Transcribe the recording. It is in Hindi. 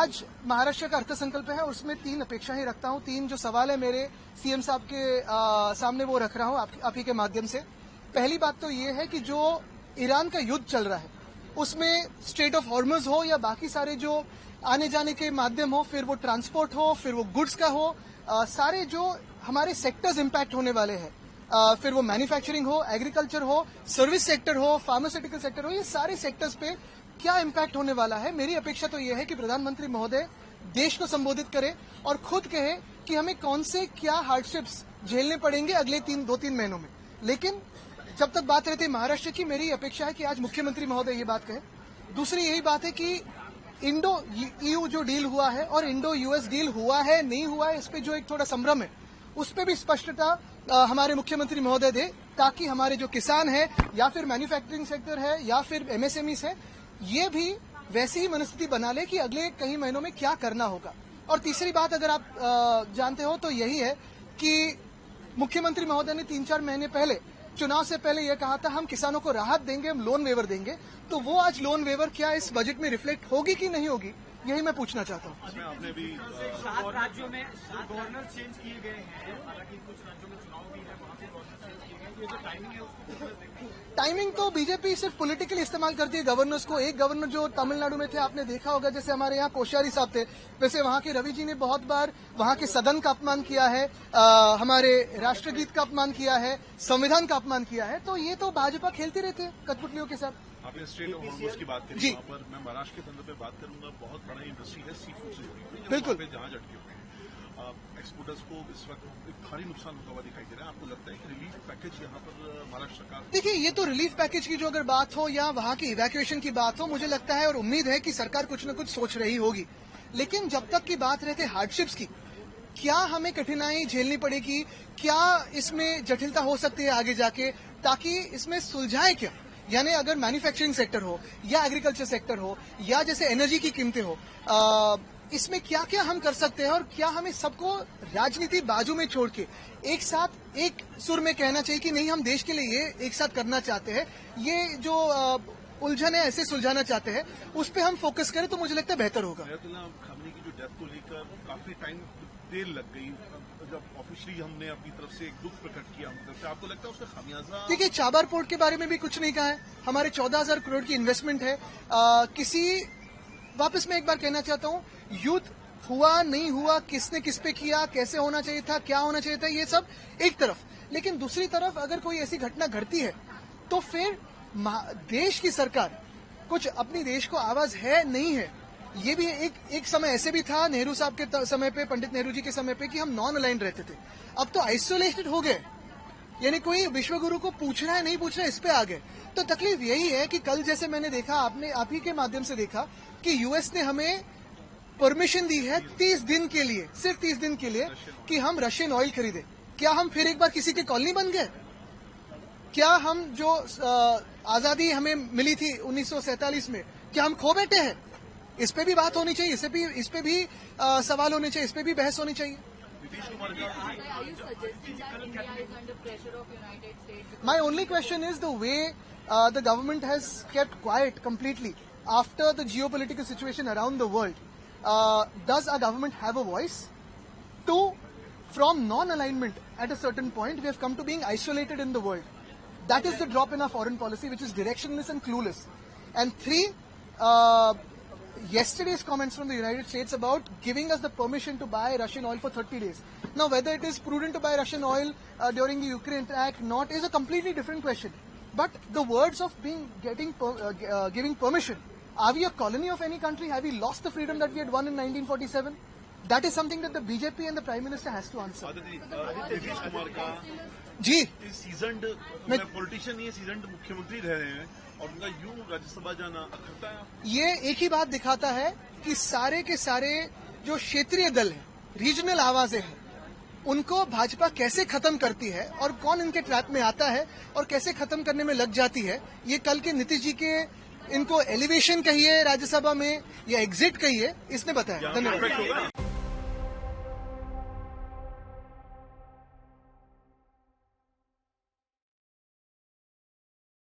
आज महाराष्ट्र का अर्थसंकल्प है, उसमें 3 अपेक्षाएं रखता हूं। 3 जो सवाल है मेरे सीएम साहब के सामने वो रख रहा हूं आप ही के माध्यम से। पहली बात तो ये है कि जो ईरान का युद्ध चल रहा है उसमें स्ट्रेट ऑफ हॉर्मुज हो या बाकी सारे जो आने जाने के माध्यम हो, फिर वो ट्रांसपोर्ट हो, फिर वो गुड्स का हो, सारे जो हमारे सेक्टर्स इंपैक्ट होने वाले हैं, फिर वो मैन्युफैक्चरिंग हो, एग्रीकल्चर हो, सर्विस सेक्टर हो, फार्मास्यूटिकल सेक्टर हो, ये सारे सेक्टर्स पे क्या इम्पैक्ट होने वाला है। मेरी अपेक्षा तो ये है कि प्रधानमंत्री महोदय देश को संबोधित करें और खुद कहे कि हमें कौन से क्या हार्डशिप्स झेलने पड़ेंगे अगले 2-3 महीनों में। लेकिन जब तक बात रहती है महाराष्ट्र की, मेरी अपेक्षा है कि आज मुख्यमंत्री महोदय ये बात कहे। दूसरी यही बात है कि इंडो ईयू जो डील हुआ है और इंडो यूएस डील हुआ है नहीं हुआ है, इस पे जो एक थोड़ा संभ्रम है, उस पे भी स्पष्टता हमारे मुख्यमंत्री महोदय दे, ताकि हमारे जो किसान है या फिर मैन्युफैक्चरिंग सेक्टर है या फिर एमएसएमईज है, ये भी वैसी ही मनस्थिति बना ले कि अगले कई महीनों में क्या करना होगा। और तीसरी बात अगर आप जानते हो तो यही है कि मुख्यमंत्री महोदय ने 3-4 महीने पहले चुनाव से पहले यह कहा था हम किसानों को राहत देंगे, हम लोन वेवर देंगे। तो वो आज लोन वेवर क्या इस बजट में रिफ्लेक्ट होगी कि नहीं होगी, यही मैं पूछना चाहता हूँ। आपने भी 7 राज्यों में गवर्नर चेंज किए गए हैं, हालांकि कुछ राज्यों में चुनाव भी है, वहाँ पे गवर्नर चेंज किए गए। ये जो टाइमिंग है उसको टाइमिंग तो बीजेपी सिर्फ पॉलिटिकली इस्तेमाल करती है गवर्नर्स को। एक गवर्नर जो तमिलनाडु में थे, आपने देखा होगा, जैसे हमारे यहाँ कोश्यारी साहब थे, वैसे वहाँ के रवि जी ने बहुत बार वहाँ के सदन का अपमान किया है, हमारे राष्ट्रगीत का अपमान किया है, संविधान का अपमान किया है। तो ये तो भाजपा खेलती रहती है कठपुतलियों के साथ। आपने स्ट्रेट ऑफ हॉर्मुज की बात करी, वहाँ पर मैं महाराष्ट्र के संदर्भ में बात करूंगा। बहुत बड़ा इंडस्ट्री है, सी फूड से जुड़ी हुई, बिल्कुल जहाज अटके हुए हैं। एक्सपोर्टर्स को इस वक्त एक भारी नुकसान होता हुआ दिखाई दे रहा है। आपको लगता है कि रिलीफ पैकेज यहाँ पर महाराष्ट्र सरकार? देखिए, ये तो रिलीफ पैकेज की जो अगर बात हो या वहाँ की इवैक्यूएशन की बात हो, मुझे लगता है और उम्मीद है कि सरकार कुछ न कुछ सोच रही होगी। लेकिन जब तक की बात रहती है हार्डशिप्स की, क्या हमें कठिनाई झेलनी पड़ेगी, क्या इसमें जटिलता हो सकती है आगे जाके, ताकि इसमें सुलझाए क्या। यानी अगर मैन्युफैक्चरिंग सेक्टर हो या एग्रीकल्चर सेक्टर हो या जैसे एनर्जी की कीमतें हो, इसमें क्या क्या हम कर सकते हैं और क्या हमें सबको राजनीति बाजू में छोड़ के एक साथ एक सुर में कहना चाहिए कि नहीं, हम देश के लिए ये एक साथ करना चाहते हैं, ये जो उलझन है ऐसे सुलझाना चाहते हैं, उस पर हम फोकस करें तो मुझे लगता है बेहतर होगा। खामनी की जो डेथ को लेकर काफी टाइम देर लग गई, जब ऑफिशियली हमने अपनी तरफ से एक दुख प्रकट किया, आपको लगता है उसका खामियाजा? देखिए, चाबार पोर्ट के बारे में भी कुछ नहीं कहा है। हमारे 14,000 करोड़ की इन्वेस्टमेंट है। वापस मैं एक बार कहना चाहता हूँ, युद्ध हुआ नहीं हुआ, किसने किस पे किया, कैसे होना चाहिए था, क्या होना चाहिए था, ये सब एक तरफ। लेकिन दूसरी तरफ अगर कोई ऐसी घटना घटती है तो फिर देश की सरकार कुछ अपनी देश को आवाज है नहीं है। ये भी एक समय ऐसे भी था नेहरू साहब के समय पे, पंडित नेहरू जी के समय पे, कि हम नॉन अलाइंड रहते थे। अब तो आइसोलेटेड हो गए, यानी कोई विश्वगुरु को पूछ रहा है नहीं पूछ रहा है, इस पे आ गए। तो तकलीफ यही है कि कल जैसे मैंने देखा, आपने आप ही के माध्यम से देखा कि यूएस ने हमें परमिशन दी है 30 दिन के लिए, सिर्फ 30 दिन के लिए, कि हम रशियन ऑयल खरीदे। क्या हम फिर एक बार किसी के कॉलोनी बन गए? क्या हम जो आजादी हमें मिली थी 1947 में, क्या हम खो बैठे हैं? इस पे भी बात होनी चाहिए, इस पे भी सवाल होने चाहिए, इस पे भी बहस होनी चाहिए। My only question is the way the government has kept quiet completely after the geopolitical situation around the world. Does our government have a voice? 2, from non-alignment at a certain point, we have come to being isolated in the world. That is the drop in our foreign policy, which is directionless and clueless. And 3, yesterday's comments from the United States about giving us the permission to buy Russian oil for 30 days. Now, whether it is prudent to buy Russian oil during the Ukraine attack not is a completely different question. But the words of giving permission, are we a colony of any country? Have we lost the freedom that we had won in 1947? That is something that the BJP and the Prime Minister has to answer. Nitish Kumar का जी सीजन्ड पॉलिटिशियन, ये सीजन्ड मुख्यमंत्री रह रहे हैं और उनका यूं राज्यसभा जाना अखरता है। ये एक ही बात दिखाता है कि सारे के सारे जो क्षेत्रीय दल हैं, रीजनल आवाजें हैं, उनको भाजपा कैसे खत्म करती है और कौन इनके ट्रैप में आता है और कैसे खत्म करने में लग जाती है, ये कल के नीतीश जी के इनको एलिवेशन कहिए राज्यसभा में या एग्जिट कहिए, इसने बताया। धन्यवाद।